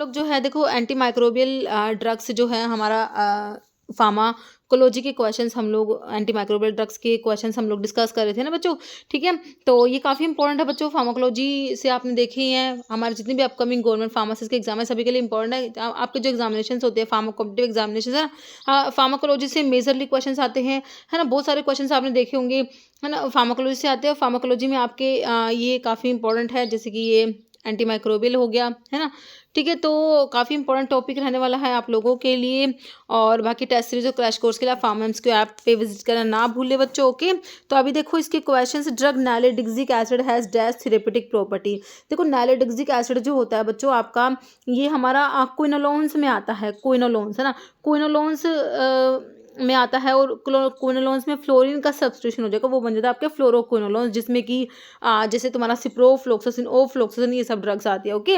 लोग जो है देखो एंटी माइक्रोबियल ड्रग्स जो है हमारा फार्माकोलॉजी के क्वेश्चंस हम लोग एंटी माइक्रोबियल ड्रग्स के क्वेश्चंस हम लोग डिस्कस कर रहे थे ना बच्चों। ठीक है, तो ये काफ़ी इंपॉर्टेंट है बच्चों। फार्माकोलॉजी से आपने देखे ही हैं, हमारे जितने भी अपकमिंग गवर्नमेंट फार्मासिस्ट के एग्जाम है सभी के लिए इंपॉर्टेंट है। आपके जो एग्जामिनेशन होते हैं फार्मा कॉम्पिटिटिव एग्जामिनेशन है ना, फार्माकोलॉजी से मेजरली क्वेश्चन आते हैं, है ना। बहुत सारे क्वेश्चन आपने देखे होंगे, है ना, फार्माकोलॉजी से आते हैं। फार्माकोलॉजी में आपके ये काफ़ी इंपॉर्टेंट है, जैसे कि ये एंटी माइक्रोबियल हो गया, है ना। ठीक है, तो काफ़ी इंपॉर्टेंट टॉपिक रहने वाला है आप लोगों के लिए। और बाकी टेस्ट सीरीज और क्रैश कोर्स के लिए आप फार्मेम्स के ऐप पे विजिट करना ना भूलें बच्चों। ओके, तो अभी देखो इसके questions. Drug nalidixic acid has dash therapeutic property. देखो नैलिडिक्सिक एसिड जो होता है बच्चों आपका, ये हमारा क्विनोलोन्स में आता है। क्विनोलोन्स, है ना, क्विनोलोन्स में आता है। और क्विनोलोन्स में फ्लोरीन का सब्स्टिट्यूशन हो जाएगा, वो बन जाता है आपके फ्लोरोक्विनोलोन्स, जिसमें कि जैसे तुम्हारा सिप्रोफ्लोक्सासिन, ओफ्लोक्सासिन, ये सब ड्रग्स आती है। ओके,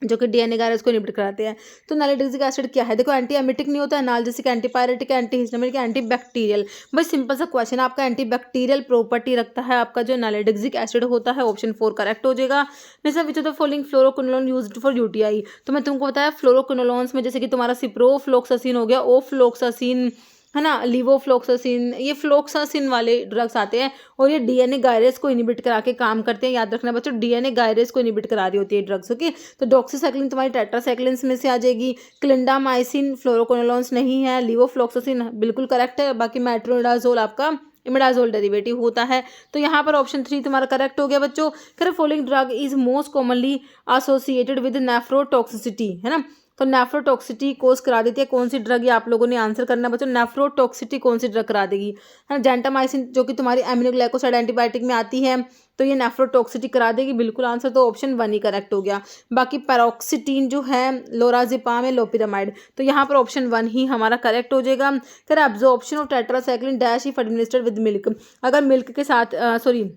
जो कि डीएनए गायरस को इनहिबिट कराते हैं। तो नैलिडिक्सिक एसिड क्या है? देखो एंटी एमिटिक नहीं होता है, analgesic, antipyretic, anti histaminic, anti bacterial. बस सिंपल सा क्वेश्चन, आपका एंटी बैक्टीरियल प्रॉपर्टी रखता है आपका जो नैलिडिक्सिक एसिड होता है। ऑप्शन 4 करेक्ट हो जाएगा। जैसे विच of the following fluoroquinolone used for UTI. तो मैं तुमको बताया फ्लोरोक्विनोलोन्स में जैसे कि तुम्हारा सिप्रोफ्लोक्सासिन हो गया, ओफ्लोक्सासिन, है ना, लिवोफ्लोक्सासिन, ये फ्लोक्सासिन वाले ड्रग्स आते हैं। और ये डीएनए गायरेस को इनिबिट करा के काम करते हैं। याद रखना बच्चों, डीएनए गायरेस को इनिबिट करा रही होती है ड्रग्स। ओके, तो डॉक्सीसाइक्लिन तुम्हारी टेट्रासाइक्लिन्स में से आ जाएगी। क्लिंडामाइसिन फ्लोरोक्विनोलोन्स नहीं है। लिवोफ्लोक्सासिन बिल्कुल करेक्ट है। बाकी मेट्रोनिडाजोल आपका इमिडाजोल डेरिवेटिव होता है। तो यहाँ पर ऑप्शन 3 तुम्हारा करेक्ट हो गया बच्चों। Correct, following drug is most commonly associated with nephrotoxicity, है ना। तो नेफ्रोटॉक्सिटी कोज करा देती है कौन सी ड्रग, ये आप लोगों ने आंसर करना है बच्चों। नेफ्रोटॉक्सिटी कौन सी ड्रग करा देगी, है ना। जेंटामाइसिन जो कि तुम्हारी एमिनोग्लाइकोसाइड एंटीबायोटिक में आती है, तो ये नेफ्रोटॉक्सिटी करा देगी। बिल्कुल आंसर तो ऑप्शन 1 ही करेक्ट हो गया। बाकी पैरोक्सिटीन जो है लोराजिपाम है, लोपिरामाइड, तो यहाँ पर ऑप्शन 1 ही हमारा करेक्ट हो जाएगा। फिर absorption of tetracycline dash if administered with milk. अगर मिल्क के साथ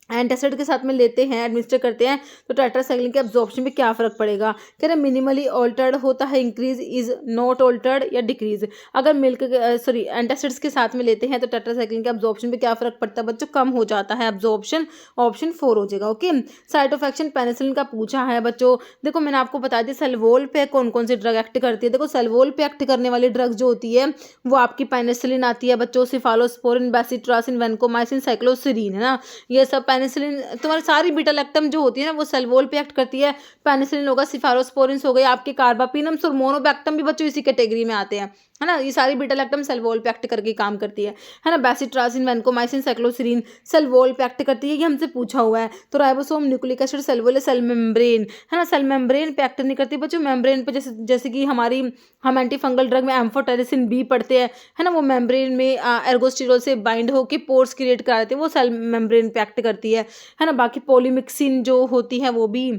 एंटासिड के साथ में लेते हैं, एडमिनिस्टर करते हैं, तो टेट्रासाइक्लिन के एब्जॉर्प्शन पे क्या फर्क पड़ेगा? कह रहे मिनिमली ऑल्टर्ड होता है, इंक्रीज, इज नॉट ऑल्टर्ड, या डिक्रीज। अगर मिल्क एंटासिड्स के साथ में लेते हैं तो टेट्रासाइक्लिन के एब्जॉर्प्शन पे क्या फर्क पड़ता है बच्चों? कम हो जाता है एब्जॉर्प्शन। ऑप्शन 4 हो जाएगा। Okay, site of action penicillin का पूछा है बच्चों। देखो मैंने आपको बता दिया सेलवोल पे कौन कौन सी ड्रग एक्ट करती है। देखो सेलवोल पे एक्ट करने वाली ड्रग जो होती है वो आपकी पेनिसिलिन आती है बच्चों, सिफालोस्पोरिन, बेसिट्रासिन, वेनकोमाइसिन, साइक्लोसिरीन, है ना। ये सब पेनिसिलिन तुम्हारी सारी बीटा लैक्टम जो होती है ना वो सेलवोल पे एक्ट करती है। पेनिसिलिन होगा, सिफालोस्पोरिन हो गई, आपके कार्बापिनम्स और मोनोबैक्टम भी बच्चों इसी कैटेगरी में आते हैं, है ना। ये सारी बीटा लैक्टम सेलवोल पे एक्ट करके काम करती है ना। बेसिट्रासिन, वेनकोमाइसिन, साइक्लोसिरीन सेलवोल पे एक्ट करती है, ये हमसे पूछा हुआ है। तो ribosome, nucleic acid, cell wall, cell membrane, है ना। सेल मेम्ब्रेन पे एक्ट नहीं करती बच्चों, मेम्ब्रेन पे जैसे कि हम एंटी फंगल ड्रग में एम्फोटेरिसिन बी पढ़ते हैं, है ना, वो मेम्ब्रेन में एर्गोस्टिरोल से बाइंड होकर पोर्स क्रिएट करा देते हैं, वो सेल मेम्ब्रेन पे एक्ट करती है ना। बाकी पोलीमिक्सिन जो होती है वो भी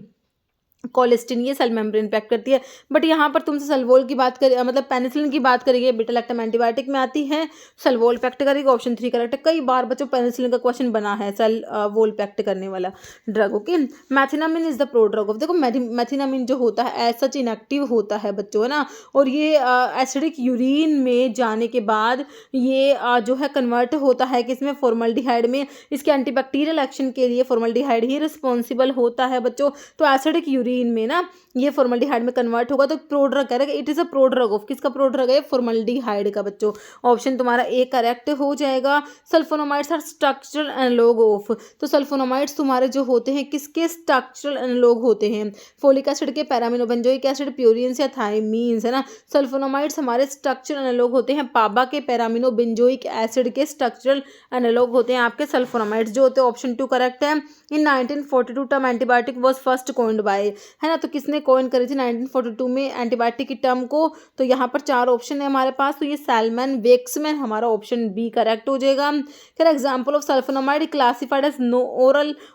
कोलेस्टिन, ये सेल मेम्ब्रेन पे एक्ट करती है। बट यहाँ पर तुमसे सेलवोल की बात करें, मतलब पेनिसिलिन की बात करेंगे, बीटा लैक्टम एंटीबायोटिक में आती है, सेलवोल पे एक्ट करेगी। ऑप्शन 3 करेक्ट है। कई बार बच्चों पेनिसिलिन का क्वेश्चन बना है सेलवोल पे एक्ट करने वाला drug. Okay, methenamine is the prodrug of. देखो मैथिनामिन जो होता है एज सच इनएक्टिव होता है बच्चों, है ना। और ये एसिडिक यूरिन में जाने के बाद ये जो है कन्वर्ट होता है कि इसमें फॉर्मल्डिहाइड में। इसके एंटीबैक्टीरियल एक्शन के लिए फॉर्मल्डिहाइड ही रिस्पॉन्सिबल होता है बच्चों। तो एसिडिक यूरिन में ना ये फॉर्मल्डिहाइड में कन्वर्ट होगा, तो प्रोड्रग करेगा। It is a prodrug of, किसका प्रोड्रग है? फॉर्मल्डिहाइड का बच्चों। ऑप्शन तुम्हारा ए करेक्ट हो जाएगा। Sulphonamides are structural analogue of. तो सल्फोनामाइड्स तुम्हारे जो होते हैं किसके स्ट्रक्चरल एनालॉग होते हैं? फोलिक एसिड के, पैरामिनोबेंजोइक एसिड, प्यूरिन्स या थायमीन्स, है ना। सल्फोनामाइड्स हमारे स्ट्रक्चरल एनालॉग होते हैं पाबा के, पैरामिनोबेंजोइक एसिड के स्ट्रक्चरल एनालॉग होते हैं आपके सल्फोनामाइड्स जो होते हैं। ऑप्शन 2 करेक्ट है। इन 1942 term antibiotic was first coined bye, है ना। तो किसने कॉइन करी थी 1942 में एंटीबायोटिक की टर्म को? तो यहाँ पर 4 ऑप्शन है हमारे पास, तो ये सैलमन वेक्समैन हमारा ऑप्शन बी करेक्ट हो जाएगा। फिर example of sulphonamide classified as no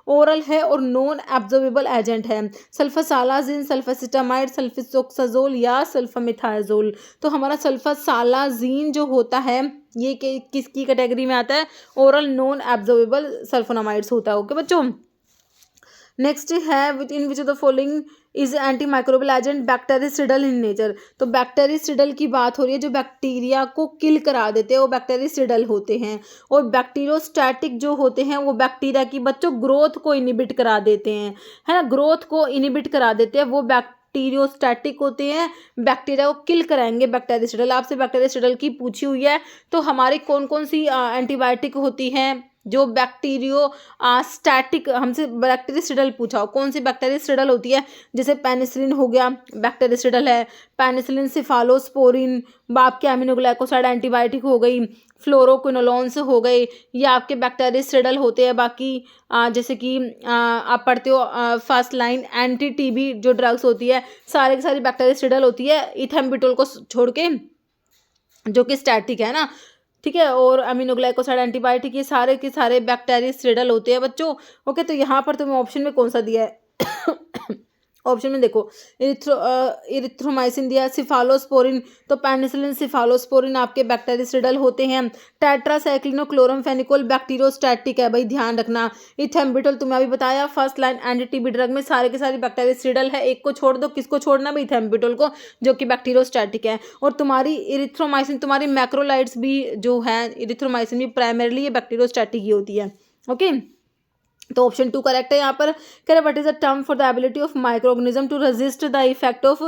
oral है और नॉन एब्जॉर्बेबल एजेंट है। सल्फासालाजिन, सल्फासिटामाइड, सल्फिसोक्साजोल या सल्फामिथाजोल। तो हमारा सल्फासालाजिन जो होता है ये किसकी कैटेगरी में आता है? ओरल नॉन एब्जॉर्बेबल सल्फोनामाइड्स होता है। ओके बच्चों, नेक्स्ट है with in which of the following is antimicrobial agent bactericidal in nature. तो बैक्टेरिसिडल की बात हो रही है, जो बैक्टीरिया को किल करा देते हैं वो बैक्टेरिसिडल होते हैं। और बैक्टीरियोस्टैटिक जो होते हैं वो बैक्टीरिया की बच्चों ग्रोथ को इनिबिट करा देते हैं, है ना। ग्रोथ को इनिबिट करा देते हैं वो बैक्टीरियोस्टैटिक होते हैं, बैक्टीरिया को किल कराएंगे बैक्टीरियासिडल। आपसे बैक्टीरियासिडल की पूछी हुई है, तो हमारी कौन कौन सी एंटीबायोटिक होती हैं जो बैक्टीरियो स्टैटिक, हमसे बैक्टीरियासिडल पूछा हो, कौन सी बैक्टीरियासिडल होती है? जैसे पेनिसिलिन हो गया, बैक्टीरियासिडल है। पेनिसिलिन, सिफालोस्पोरिन, आपके एमिनोग्लाइकोसाइड एंटीबायोटिक हो गई, फ्लोरोक्विनोलोन्स हो गए, ये आपके बैक्टीरियासिडल होते हैं। बाकी जैसे कि आप पढ़ते हो फर्स्ट लाइन एंटी टीबी जो ड्रग्स होती है, सारे की सारी बैक्टीरियासिडल होती है, इथेम्बिटोल को छोड़ के, जो कि स्टैटिक है ना, ठीक है। और अमीनोग्लाइकोसाइड एंटीबायोटिक, ये सारे के सारे बैक्टीरियासिडल होते हैं बच्चों। ओके, तो यहाँ पर तुम्हें ऑप्शन में कौन सा दिया है? ऑप्शन में देखो, इरिथ्रोमाइसिन दिया, सिफालोस्पोरिन, तो पेनिसिलिन, सिफालोस्पोरिन आपके बैक्टीरियासिडल होते हैं। टेट्रासाइक्लिनो क्लोरमफेनिकोल बैक्टीरियोस्टैटिक है भाई, ध्यान रखना। इथेम्बिटोल तुम्हें अभी बताया, first line anti TB drug में सारे के सारे बैक्टीरियासिडल है, एक को छोड़ दो, किसको छोड़ना भाई? इथेम्बिटोल को, जो कि बैक्टीरियोस्टैटिक है। और तुम्हारी इरिथ्रोमाइसिन, तुम्हारी मैक्रोलाइड्स भी जो है, इरिथ्रोमाइसिन भी प्राइमरली ये बैक्टीरियोस्टैटिक ही होती है। ओके, तो ऑप्शन 2 करेक्ट है यहाँ पर। कह रहे what is the term for the ability of microorganism to resist the effect of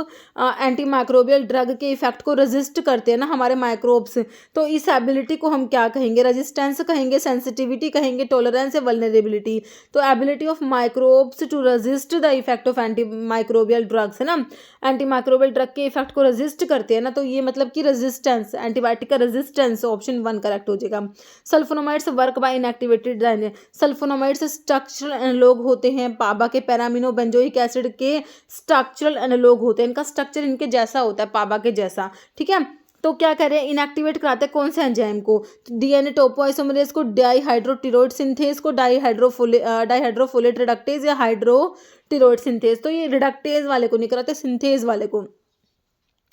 antimicrobial drug के इफेक्ट को रेजिस्ट करते हैं ना हमारे माइक्रोब्स, तो इस एबिलिटी को हम क्या कहेंगे? रेजिस्टेंस कहेंगे, सेंसिटिविटी कहेंगे, टॉलरेंस या वल्नरेबिलिटी? तो ability of microbes to resist the effect of antimicrobial drugs है ना, एंटी माइक्रोबियल ड्रग के इफेक्ट को रेजिस्ट करते हैं ना, तो ये मतलब कि रेजिस्टेंस, एंटीबायोटिक का रेजिस्टेंस, ऑप्शन 1 करेक्ट हो जाएगा। Sulphonamides work by inactivated, sulphonamides structural analogue होते हैं पाबा के, पैरामिनो बेंजोइक एसिड के स्ट्रक्चरल एनालॉग होते हैं, इनका स्ट्रक्चर इनके जैसा होता है, पाबा के जैसा, ठीक है। तो क्या कह रहे हैं? इनएक्टिवेट कराते हैं कौन से एंजाइम को? डीएनए टोपोआइसोमरेज को, डाईहाइड्रोटिरोइड सिंथेज को, डाईहाइड्रोफोलेट रिडक्टेज या हाइड्रोटिरोइड सिंथेज। तो ये रिडक्टेज वाले को नहीं कराते, सिंथेज वाले को,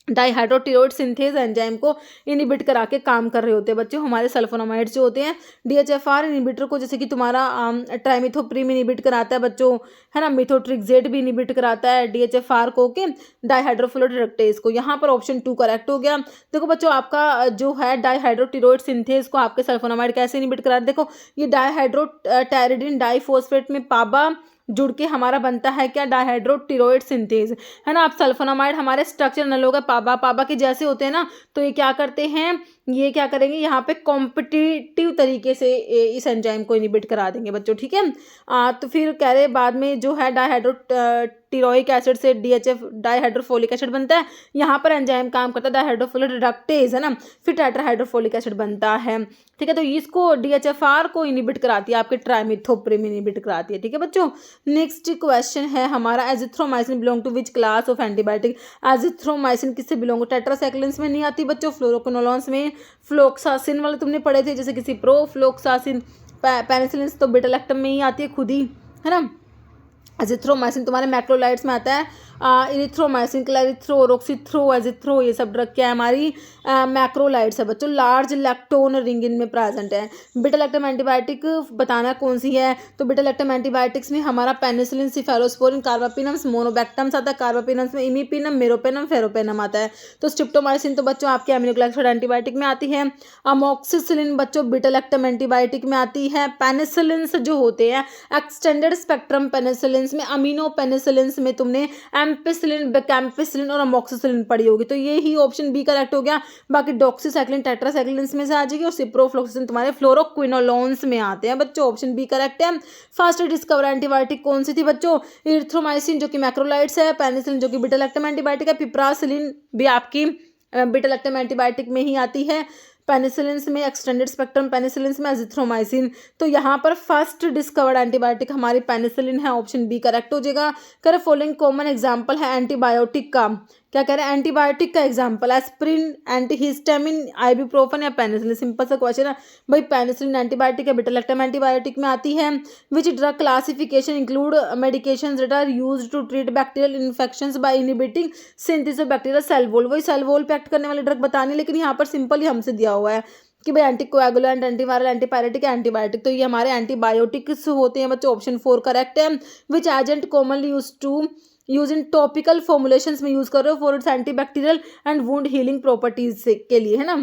डाईहाइड्रोटिरोइड सिंथेज एंजाइम को इनिबिट करा के काम कर रहे होते हैं बच्चों हमारे सल्फोनामाइड्स जो होते हैं। डीएचएफआर इनिबिटर को, जैसे कि तुम्हारा ट्राइमिथोप्रिम इनिबिट कराता है बच्चों, है ना, मिथोट्रिक्सेट भी इनिबिट कराता है डीएचएफआर को, के डाईहाइड्रोफोलेट रिडक्टेज को। यहाँ पर ऑप्शन 2 करेक्ट हो गया। देखो बच्चों, आपका जो है डाईहाइड्रोटिरोइड सिंथेज को आपके सल्फोनामाइड कैसे इनिबिट कराते हैं? देखो, ये डाईहाइड्रोटायरिडिन डाईफॉस्फेट में पाबा जुड़ के हमारा बनता है क्या? डाईहाइड्रोटिरोइड सिंथेज, है ना। आप सल्फोनामाइड हमारे स्ट्रक्चर एनालॉग है पाबा के जैसे होते हैं ना, तो ये क्या करते हैं? ये क्या करेंगे? यहाँ पे कॉम्पिटिटिव तरीके से इस एंजाइम को इनिबिट करा देंगे बच्चों, ठीक है। तो फिर कह रहे बाद में जो है डाईहाइड्रोटिरोइक एसिड से डीएचएफ डाईहाइड्रोफोलिक एसिड बनता है, यहाँ पर एंजाइम काम करता है डाईहाइड्रोफोलेट रिडक्टेज, है ना, फिर टेट्राहाइड्रोफोलिक एसिड बनता है, ठीक है। तो इसको डीएचएफआर को इनिबिट कराती है, आपके ट्राइमिथोप्रिम इनिबिट कराती है, ठीक है बच्चों। नेक्स्ट क्वेश्चन है हमारा, azithromycin belong to which class of antibiotic? Azithromycin किससे बिलोंग? टेट्रासाइक्लिन्स में नहीं आती बच्चों, फ्लोरोक्विनोलोन्स में, फ्लोक्सासिन वाले तुमने पढ़े थे, जैसे किसी प्रोफ्लोक्सासिन, पेनिसिलिन तो बीटा लैक्टम में ही आती है खुद ही, है ना। एजिथ्रोमाइसिन तुम्हारे मैक्रोलाइड्स में आता है। इरिथ्रोमाइसिन, क्लैरिथ्रो, रोक्सीथ्रो, एजिथ्रो, ये सब ड्रग क्या है? हमारी मैक्रोलाइड्स है बच्चों, लार्ज लैक्टोन रिंग इनमें प्रेजेंट है। बीटा लैक्टम एंटीबायोटिक बताना कौन सी है? तो बीटा लैक्टम एंटीबायोटिक्स में हमारा पेनिसिलिन, सिफेलोस्पोरिन, कार्बापिनम्स, मोनोबैक्टम्स आता है। कार्बापिनम्स में इमीपिनम, मेरोपेनम, फेरोपेनम आता है। तो स्ट्रिप्टोमाइसिन तो बच्चों आपके एमिनोग्लाइकोसाइड एंटीबायोटिक में आती है। अमोक्सिसिलिन बच्चों बीटा लैक्टम एंटीबायोटिक में आती है। पेनिसिलिन्स जो होते हैं एक्सटेंडेड स्पेक्ट्रम पेनिसिलिन्स में, अमीनो पेनिसिलिन्स में तुमने एम्पिसिलिन, बेकैम्पिसिलिन और अमोक्सिसिलिन पढ़ी होगी, तो ये ही ऑप्शन बी करेक्ट हो गया। बाकी डॉक्सीसाइक्लिन टेट्रासाइक्लिन में से आ जाएगी, और सिप्रोफ्लोक्सिसिन तुम्हारे फ्लोरोक्विनोलोन्स में आते हैं बच्चों, ऑप्शन बी करेक्ट है। फर्स्ट डिस्कवर एंटीबायोटिक कौन सी थी बच्चों? इरिथ्रोमाइसिन जो कि मैक्रोलाइड्स है, पेनिसिलिन जो कि बीटा लैक्टम एंटीबायोटिक है, पिप्रासिलिन भी आपकी बीटा लैक्टम एंटीबायोटिक में ही आती है। पेनिसिलिन्स में एक्सटेंडेड स्पेक्ट्रम पेनिसिलिन्स में एजिथ्रोमाइसिन। तो यहाँ पर फर्स्ट डिस्कवर्ड एंटीबायोटिक हमारी पेनिसिलिन है, ऑप्शन बी करेक्ट हो जाएगा। कर फॉलोइंग कॉमन एग्जांपल है एंटीबायोटिक का, क्या कह रहे हैं? एंटीबायोटिक का एग्जांपल, एस्प्रिन, एंटीहिस्टामिन, आइबुप्रोफेन या पेनिसिलिन। सिंपल सा क्वेश्चन है भाई, पेनिसिलिन एंटीबायोटिक है, बीटा लैक्टम एंटीबायोटिक में आती है। Which drug classification include medications that are used to treat bacterial infections by inhibiting synthesis of bacterial cell wall. वही cell wall पे एक्ट करने वाली ड्रग बतानी, लेकिन यहाँ पर सिंपल ही हमसे दिया हुआ है कि भाई एंटीकोएगुलेंट, एंटीवायरल, एंटीपायरेटिक, एंटीबायोटिक। तो ये हमारे एंटीबायोटिक्स होते हैं बच्चों, ऑप्शन 4 करेक्ट है। Which agent commonly use in topical formulations में यूज कर रहे हो for its antibacterial and wound healing properties के लिए, है ना।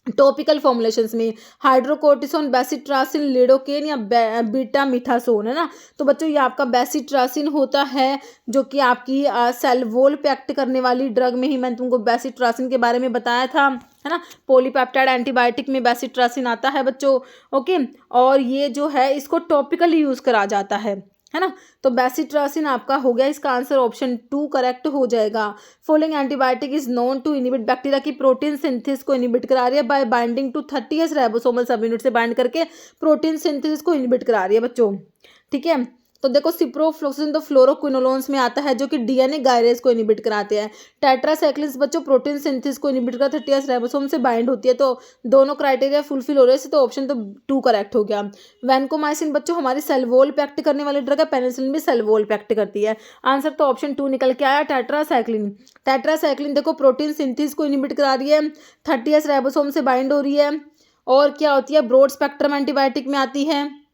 टॉपिकल फॉर्मुलेशंस में हाइड्रोकोर्टिसोन, बेसिट्रासिन, लिडोकेन या बीटा मिथासोन, है ना। तो बच्चों ये आपका बेसिट्रासिन होता है, जो कि आपकी सेल वॉल पे एक्ट करने वाली ड्रग में ही मैंने तुमको बेसिट्रासिन के बारे में बताया था, है ना। पॉलीपेप्टाइड एंटीबायोटिक में बेसिट्रासिन आता है बच्चों, ओके। और ये जो है इसको टॉपिकली यूज़ करा जाता है ना। तो बेसिट्रासिन आपका हो गया, इसका आंसर ऑप्शन 2 करेक्ट हो जाएगा। Following antibiotic is known to inhibit bacteria की प्रोटीन सिंथेसिस को इनिबिट करा रही है by binding to 30s ribosomal subunit से बाइंड करके प्रोटीन सिंथेसिस को इनिबिट करा रही है बच्चों, ठीक है। तो देखो सिप्रोफ्लोक्सिन तो फ्लोरोक्विनोलोन्स में आता है, जो कि डीएनए गायरेज को इनिबिट कराते हैं। टेट्रासाइक्लिन्स बच्चों प्रोटीन सिंथेसिस को इनिबिट कर 30s राइबोसोम से बाइंड होती है। तो दोनों क्राइटेरिया फुलफिल हो रहे हैं, तो ऑप्शन तो 2 करेक्ट हो गया। वैनकोमाइसिन बच्चों हमारी सेल वॉल पे एक्ट करने वाली ड्रग है, पेनिसिलिन भी सेल वॉल पे एक्ट करती है। आंसर तो ऑप्शन 2 निकल के आया, टेट्रासाइक्लिन। टेट्रासाइक्लिन देखो प्रोटीन सिंथेसिस को इनिबिट करा रही है, 30s राइबोसोम से बाइंड हो रही है, और क्या होती है ब्रॉड स्पेक्ट्रम एंटीबायोटिक में आती है,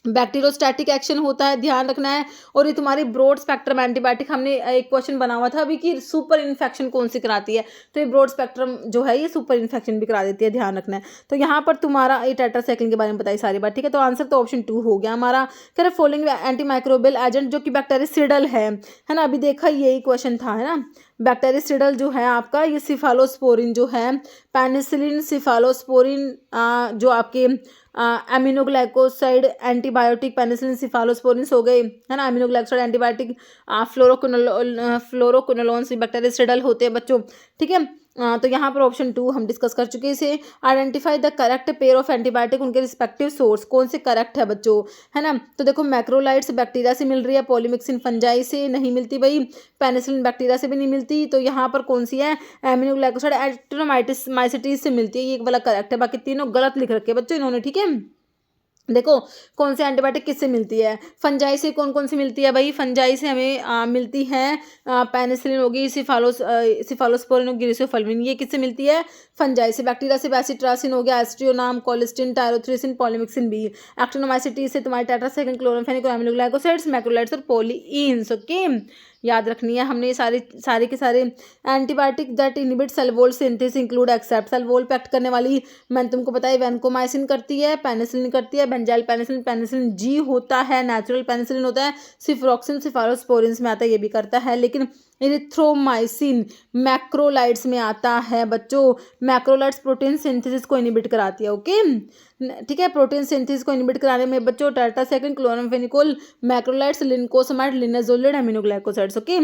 बैक्टीरियोस्टैटिक एक्शन होता है, ध्यान रखना है। और ये तुम्हारी ब्रॉड स्पेक्ट्रम एंटीबायोटिक, हमने एक क्वेश्चन बना हुआ था अभी कि सुपर इन्फेक्शन कौन सी कराती है, तो ये ब्रॉड स्पेक्ट्रम जो है ये सुपर इन्फेक्शन भी करा देती है, ध्यान रखना है। तो यहाँ पर तुम्हारा ये टेट्रासाइक्लिन के बारे में बताई सारी बात, ठीक है। तो आंसर तो ऑप्शन 2 हो गया हमारा। फिर फॉलोइंग एंटी माइक्रोबियल एजेंट जो कि बैक्टीरियसिडल है ना, अभी देखा यही क्वेश्चन था, है ना। बैक्टीरियसिडल जो है आपका ये सिफालोस्पोरिन जो है, पेनिसिलिन, सिफालोस्पोरिन, जो आपके एमिनोग्लाइकोसाइड एंटीबायोटिक, पेनिसिलिन, सिफालोस्पोरिन हो गए, है ना। एमिनोग्लाइकोसाइड एंटीबायोटिक, फ्लोरोक्विनोलोन्स बैक्टीरियसिडल होते हैं बच्चों, ठीक है। तो यहाँ पर ऑप्शन 2 हम डिस्कस कर चुके हैं इसे। Identify the correct pair of antibiotic, उनके रिस्पेक्टिव सोर्स कौन से करेक्ट है बच्चों, है ना। तो देखो मैक्रोलाइड्स बैक्टीरिया से मिल रही है, पॉलीमिक्सिन फंजाई से नहीं मिलती भाई, पेनिसिलिन बैक्टीरिया से भी नहीं मिलती। तो यहाँ पर कौन सी है, एमिनोग्लाइकोसाइड एक्टिनोमाइसिस माइसिटीज से मिलती है, ये वाला करेक्ट है। बाकी तीनों गलत लिख रखे हैं बच्चों इन्होंने, ठीक है। देखो कौन सी एंटीबायोटिक किससे मिलती है, फंजाई से कौन कौन सी मिलती है भाई, फंजाई से हमें मिलती है पेनिसिलिन होगी, सिफालोस्पोरिन होगी, ग्लिसोफल्विन, ये किससे मिलती है, फंजाई से। बैक्टीरिया से बेसिट्रासिन हो गया, एस्ट्रियोनाम, colistin, tyrothricin, polymyxin B. Actinomycetes से तुम्हारे टेट्रासाइक्लिन, क्लोरोफेनिक, एमिनोग्लाइकोसाइड्स, मैक्रोलाइड्स और पॉलीइंस, ओके। याद रखनी है हमने, सारे के सारे antibiotic that inhibit cell wall synthesis include except. Cell wall पे एक्ट करने वाली मैंने तुमको बताया वैनकोमाइसिन करती है, पेनिसिलिन करती है, बेंजाइल पेनिसिलिन, पेनिसिलिन जी होता है, नेचुरल पेनिसिलिन होता है, सिफ्रोक्सिन सिफालोस्पोरिन में आता है, ये भी करता है। लेकिन इरिथ्रोमाइसिन मैक्रोलाइड्स में आता है बच्चों, मैक्रोलाइड्स प्रोटीन सिंथेसिस को इनहिबिट कराती है, ओके, ठीक है। प्रोटीन सिंथेसिस को इनहिबिट कराने में बच्चों tetracycline, chloramphenicol, macrolides, lincosamide, linezolid, aminoglycosides, okay.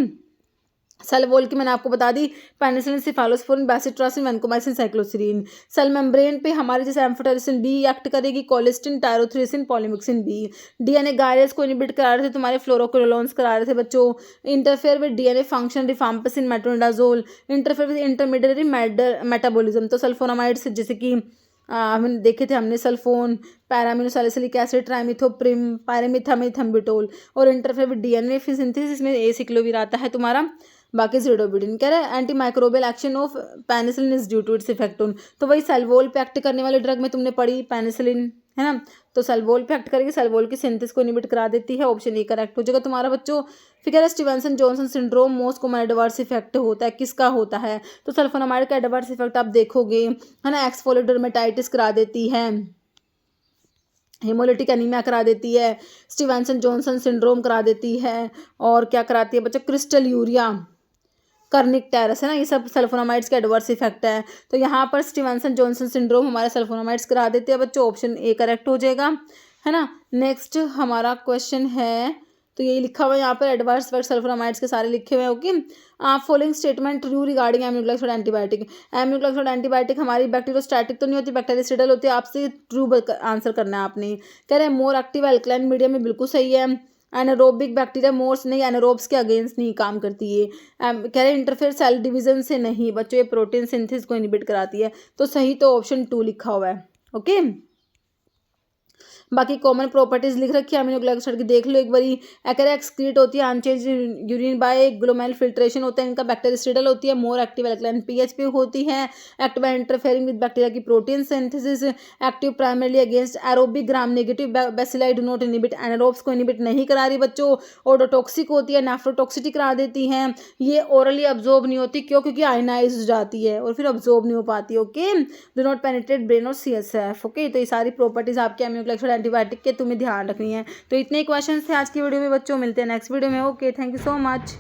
Cell wall की मैंने आपको बता दी, penicillin, cephalosporin, bacitracin, vancomycin, cycloserine. Cell membrane पे हमारे जैसे एम्फोटेरिसिन बी एक्ट करेगी, colistin, tyrothricin, polymyxin B. DNA gyrase को इनहिबिट करा रहे थे तुम्हारे, फ्लोरोक्विनोलोन्स करा रहे थे बच्चों। Interfere with DNA function, rifampicin, metronidazole. Interfere with intermediary metabolism, तो सल्फोनामाइड्स जैसे कि हमने देखे थे हमने, सल्फोन, पैरामिनोसैलिसिलिक एसिड, ट्राइमिथोप्रिम, पायरेमिथामिथम्बिटोल। और इंटरफेयर विद डीएनए सिंथेसिस में एसिक्लोविर आता है तुम्हारा। बाकी जिडोबिडिन कह रहा है antimicrobial action of penicillin is due to its effect on. तो वही सेल वॉल पे एक्ट करने वाले ड्रग में तुमने पढ़ी पेनिसिलिन, है ना। तो सेल वॉल पे एक्ट करेगी, सेल वॉल की सिंथेसिस को इनहिबिट करा देती है, ऑप्शन ए करेक्ट हो जाएगा तुम्हारा बच्चों। फिर कह रहा है Stevenson Johnson syndrome most common adverse effect होता है, किसका होता है, तो सल्फोनामाइड का एडवर्स इफेक्ट आप देखोगे, है ना। एक्सफोलिएट डर्मेटाइटिस करा देती है, हेमोलिटिक एनीमिया करा देती है, स्टीवेंसन जॉनसन सिंड्रोम करा देती है, और क्या कराती है बच्चों, क्रिस्टल यूरिया, कर्निक टेरस, है ना। ये सब सल्फोनामाइड्स के एडवर्स इफेक्ट है। तो यहाँ पर स्टीवेंसन जॉनसन सिंड्रोम हमारे सल्फोनामाइड्स करा देते हैं बच्चों, ऑप्शन ए करेक्ट हो जाएगा, है ना। नेक्स्ट हमारा क्वेश्चन है, तो यही लिखा हुआ है यहाँ पर, एडवर्स इफेक्ट सल्फोनामाइड्स के सारे लिखे हुए हैं, okay. Following statement true regarding aminoglycoside antibiotic. Aminoglycoside antibiotic हमारी बैक्टीरियोस्टैटिक तो नहीं होती, बैक्टीरियसिडल होती है। आपसे ट्रू आंसर करना है आपने। कह रहे हैं मोर एक्टिव एल्कलाइन मीडियम में, बिल्कुल सही है। एनारोबिक बैक्टीरिया मोर्स नहीं, एनारोब्स के अगेंस्ट नहीं काम करती है। कह रहे हैं इंटरफेयर सेल डिवीजन से नहीं बच्चों, ये प्रोटीन सिंथेसिस को इनहिबिट कराती है। तो सही तो ऑप्शन 2 लिखा हुआ है, ओके। बाकी कॉमन प्रॉपर्टीज लिख रखी है अमीनो ग्लाइकोसाइड की, देख लो एक बारी। एकरा एक्सक्रीट होती है unchanged urine by glomerular filtration होता है इनका, बैक्टीरियोस्टिडल होती है, मोर एक्टिव एल्कलाइन पीएच पे होती है, एक्टिव इंटरफेयरिंग विद बैक्टीरिया की protein synthesis, active primarily against aerobic gram negative bacilli, do not inhibit anaerobes को इनिबिट नहीं करा रही बच्चों। ओडोटॉक्सिक होती है, नेफ्रोटॉक्सिटी करा देती हैं। ये ओरली अब्जॉर्ब नहीं होती, क्यों? क्योंकि आयनाइज हो जाती है और फिर अब्जॉर्ब नहीं हो पाती। Okay, do not penetrate brain और CSF। ओके, तो ये सारी प्रॉपर्टीज आपके अमीनो ग्लाइकोसाइड एंटीबायोटिक के तुम्हें ध्यान रखनी है। तो इतने क्वेश्चन थे आज की वीडियो में बच्चों, मिलते हैं नेक्स्ट वीडियो में। Okay, thank you so much.